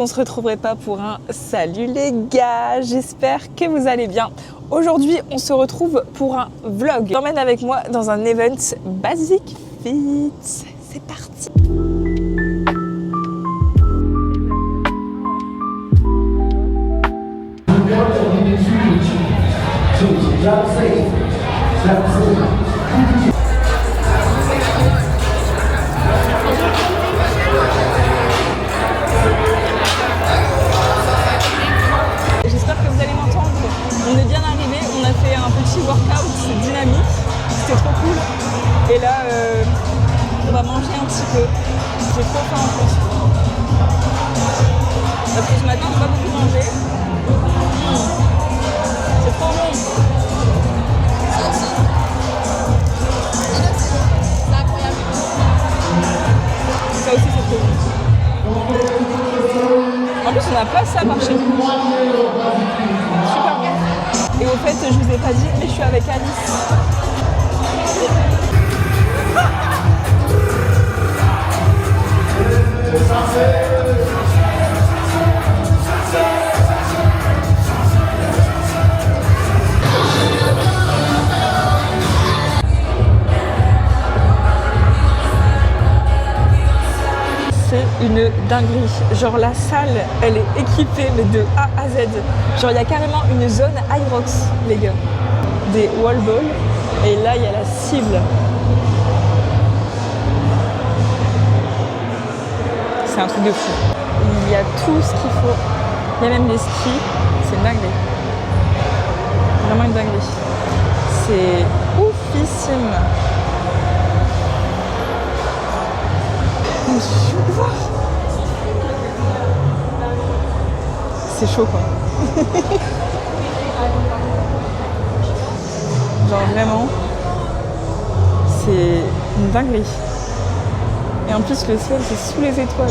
qu'on se retrouverait pas pour un salut les gars, j'espère que vous allez bien. Aujourd'hui, on se retrouve pour un vlog. Je t'emmène avec moi dans un event Basic Fit. C'est parti. J'espère que vous allez m'entendre. On est bien arrivé, on a fait un petit workout dynamique, c'était trop cool. Et là, on va manger un petit peu. J'ai trop faim en plus. Parce que ce matin, on n'a pas beaucoup mangé. C'est trop bon. C'est incroyable. Ça aussi, c'est trop bon. En plus, on n'a pas ça par chez nous. Super bon. Et au fait, je vous ai pas dit, mais je suis avec Alice. C'est une dinguerie. Genre la salle, elle est équipée mais de A à Z. Genre il y a carrément une zone Hyrox, les gars. Des wall balls. Et là il y a la cible. C'est un truc de fou. Il y a tout ce qu'il faut. Il y a même les skis. C'est une dinguerie. Vraiment une dinguerie. C'est oufissime. C'est chaud quoi. Genre vraiment, c'est une dinguerie. Et en plus le ciel c'est sous les étoiles.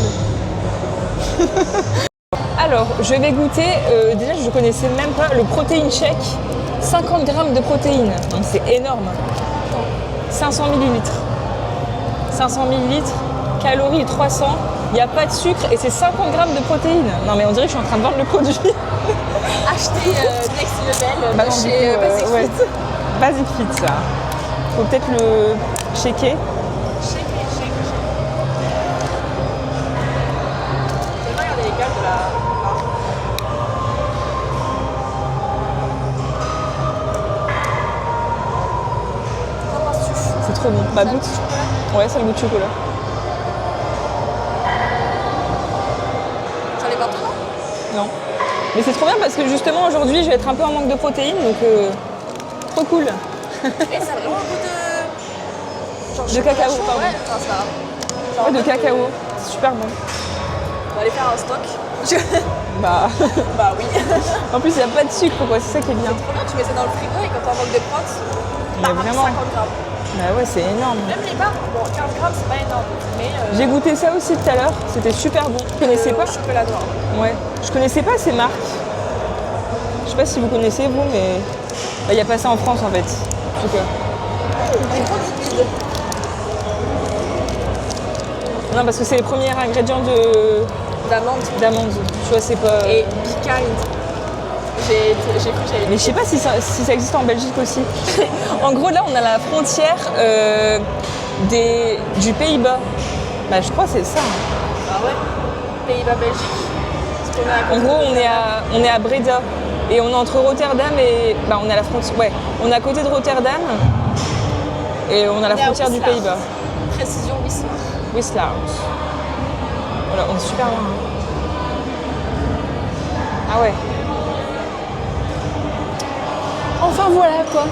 Alors je vais goûter, déjà je connaissais même pas le protein shake. 50 grammes de protéines, donc c'est énorme. 500 millilitres. 500 millilitres. Calories 300, il n'y a pas de sucre et c'est 50 grammes de protéines. Non mais on dirait que je suis en train de vendre le produit. Acheter Next Level Bah non, chez du coup, Basic ouais. Fit. Basic Fit ça. Faut peut-être le shaker. Shake. Regardez les gars de la... Qu'en penses-tu? C'est trop bon. Bah goûte. Ouais, c'est le goût de chocolat. J'en ai pas trop. Non. Mais c'est trop bien parce que justement aujourd'hui je vais être un peu en manque de protéines donc trop cool. Et ça a vraiment un goût de... Genre De chocolat cacao, chaud, pardon. ouais. Enfin, ça va. Genre Ouais, de un peu cacao. C'est super bon. On va aller faire un stock. Bah Bah oui. en plus il n'y a pas de sucre quoi, c'est ça qui est bien. Trop bien, tu mets ça dans le frigo et quand t'en manques de protes, Mais t'as vraiment. 50 grammes. Bah ouais c'est énorme. Même les barres, bon 15 grammes c'est pas énorme, mais J'ai goûté ça aussi tout à l'heure, c'était super bon. Je connaissais pas. chocolat noir. Ouais. Je connaissais pas ces marques. Je sais pas si vous connaissez vous mais il n'y a pas ça en France en fait. En tout cas. C'est trop liquide. Non parce que c'est les premiers ingrédients D'amande d'amande. Tu vois c'est pas. et piquant. J'ai cru que j'allais... Mais je sais pas si ça existe en Belgique aussi. En gros, là, on a la frontière du Pays-Bas. Bah, je crois que c'est ça. Ah ouais. Pays-Bas, Belgique. Parce qu'on a à En côté gros, de- on est à Breda. Et on est entre Rotterdam et... Bah, on est à la frontière... Ouais, on est à côté de Rotterdam. Et on a la On est à frontière du Wislar. Pays-Bas. Précision Wislar. Wislar. Voilà, on est super loin. Ah ouais. Enfin voilà quoi.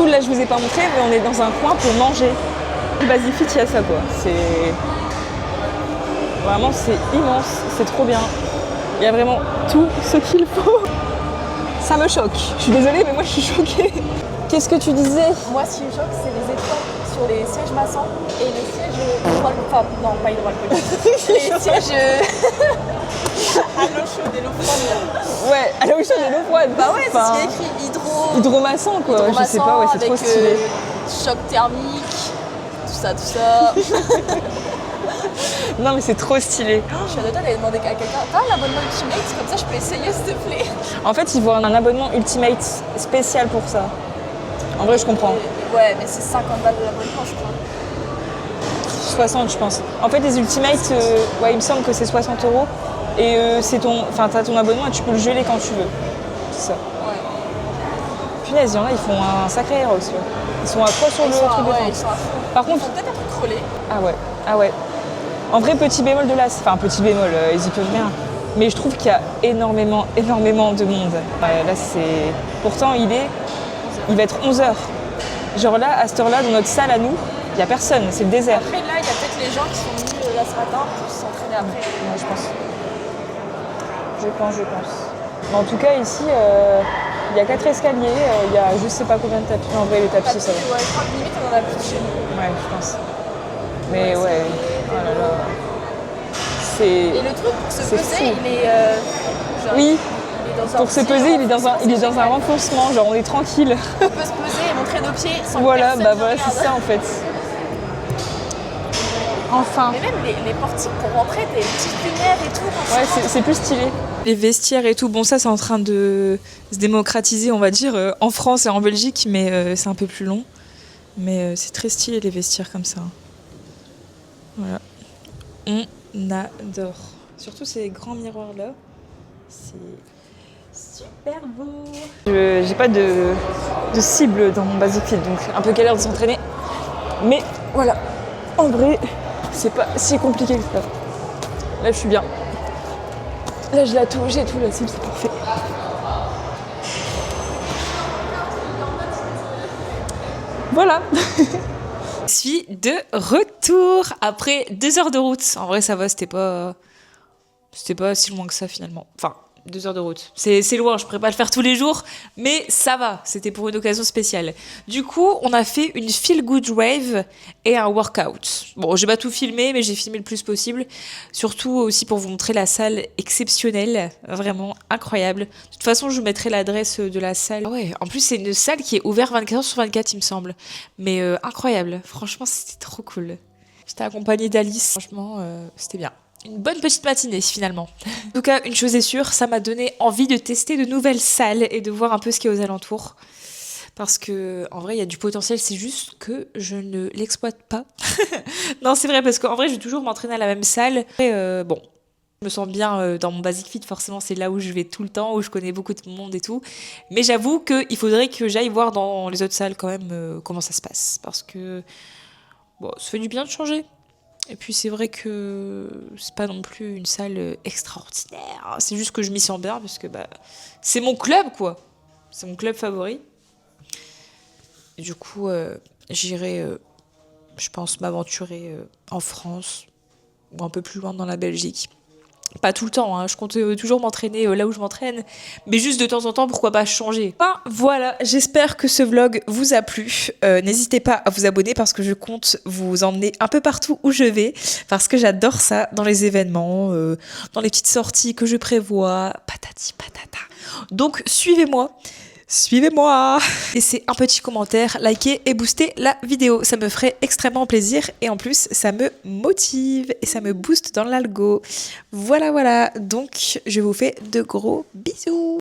Là je vous ai pas montré mais on est dans un coin pour manger. Le Basic Fit il y a ça quoi. C'est vraiment c'est immense, c'est trop bien. Il y a vraiment tout ce qu'il faut. Ça me choque. Je suis désolée mais moi je suis choquée. Qu'est-ce que tu disais? Moi, ce qui me choque, c'est les étoiles sur les sièges massants et les sièges hydroalcooliques. Enfin, non, pas hydroalcooliques. Les sièges à l'eau chaude et l'eau froide. Ouais, à l'eau chaude et l'eau froide. Bah ouais, c'est ce Enfin, qui est écrit hydromassant quoi. Je sais pas, ouais, c'est trop avec, stylé. choc thermique, tout ça. Non, mais c'est trop stylé. Je suis à deux doigts d'aller demander à quelqu'un, t'as l'abonnement Ultimate? Comme ça, je peux essayer, s'il te plaît. En fait, ils vont avoir un abonnement Ultimate spécial pour ça. En vrai, je comprends. Ouais, mais c'est 50 balles de l'abonnement, je crois. 60, je pense. En fait, les Ultimates, ouais, il me semble que c'est 60 €. Et t'as ton abonnement et tu peux le geler quand tu veux. C'est ça. Ouais. Punaise, il y en a, ils font un sacré héros, tu vois. Ils sont à 3 sur le truc de ouais, fin. ils sont à fond. Par Ils contre, sont peut-être un peu crôlés. ah ouais. En vrai, petit bémol de là, enfin petit bémol, ils y peuvent rien. Mais je trouve qu'il y a énormément de monde. Là, c'est. Pourtant, il va être 11h. Genre là, à cette heure-là, dans notre salle à nous, il n'y a personne, c'est le désert. Après, là, il y a peut-être les gens qui sont venus là ce matin pour s'entraîner après. Ouais, je pense. Mais en tout cas, ici, il y a 4 escaliers, il y a je sais pas combien de tapis. En vrai, les tapis, ça va. Ouais, je crois que limite, on en a plus chez nous. Ouais, je pense. Mais ouais, oh là là. C'est. Et le truc pour se c'est peser, fou. il est. Genre, Oui, il est dans un pour se petit peser, il est dans un renfoncement, renfoncement, genre on est tranquille. On peut se poser et montrer nos pieds sans Voilà, que personne bah nous voilà, regarde. c'est ça en fait. Enfin. Mais même les portiques pour rentrer, des petites lumières et tout. quand Ouais, tu rentres. c'est plus stylé. Les vestiaires et tout, bon ça c'est en train de se démocratiser on va dire en France et en Belgique, mais c'est un peu plus long. Mais c'est très stylé les vestiaires comme ça. Voilà. On adore. Surtout ces grands miroirs là. C'est super beau. J'ai pas de cible dans mon basic fit, donc un peu galère de s'entraîner. Mais voilà, en vrai, c'est pas si compliqué que ça. Là je suis bien. Là j'ai tout la cible, c'est parfait. Voilà. Je suis de retour après 2 heures de route. En vrai ça va, c'était pas si loin que ça finalement. Enfin, 2 heures de route. C'est loin, je pourrais pas le faire tous les jours, mais ça va, c'était pour une occasion spéciale. Du coup, on a fait une feel good rave et un workout. Bon, j'ai pas tout filmé, mais j'ai filmé le plus possible. Surtout aussi pour vous montrer la salle exceptionnelle, vraiment incroyable. De toute façon, je vous mettrai l'adresse de la salle. Ouais, en plus, c'est une salle qui est ouverte 24h/24, il me semble. Mais incroyable, franchement, c'était trop cool. J'étais accompagnée d'Alice, franchement, c'était bien. Une bonne petite matinée finalement. En tout cas, une chose est sûre, ça m'a donné envie de tester de nouvelles salles et de voir un peu ce qu'il y a aux alentours. Parce que en vrai, il y a du potentiel, c'est juste que je ne l'exploite pas. Non, c'est vrai, parce qu'en vrai, je vais toujours m'entraîner à la même salle. Et bon, je me sens bien dans mon basic fit, forcément, c'est là où je vais tout le temps, où je connais beaucoup de monde et tout. Mais j'avoue qu'il faudrait que j'aille voir dans les autres salles quand même comment ça se passe. Parce que bon, ça fait du bien de changer. Et puis c'est vrai que c'est pas non plus une salle extraordinaire. C'est juste que je m'y sens bien parce que bah, c'est mon club quoi. C'est mon club favori. Et du coup, j'irai, je pense, m'aventurer en France ou un peu plus loin dans la Belgique. Pas tout le temps, hein. Je compte toujours m'entraîner là où je m'entraîne, mais juste de temps en temps, pourquoi pas changer. Enfin, voilà, j'espère que ce vlog vous a plu. N'hésitez pas à vous abonner parce que je compte vous emmener un peu partout où je vais, parce que j'adore ça dans les événements, dans les petites sorties que je prévois, patati patata. Donc suivez-moi. Laissez un petit commentaire, likez et boostez la vidéo. Ça me ferait extrêmement plaisir et en plus, ça me motive et ça me booste dans l'algo. Voilà. Donc, je vous fais de gros bisous.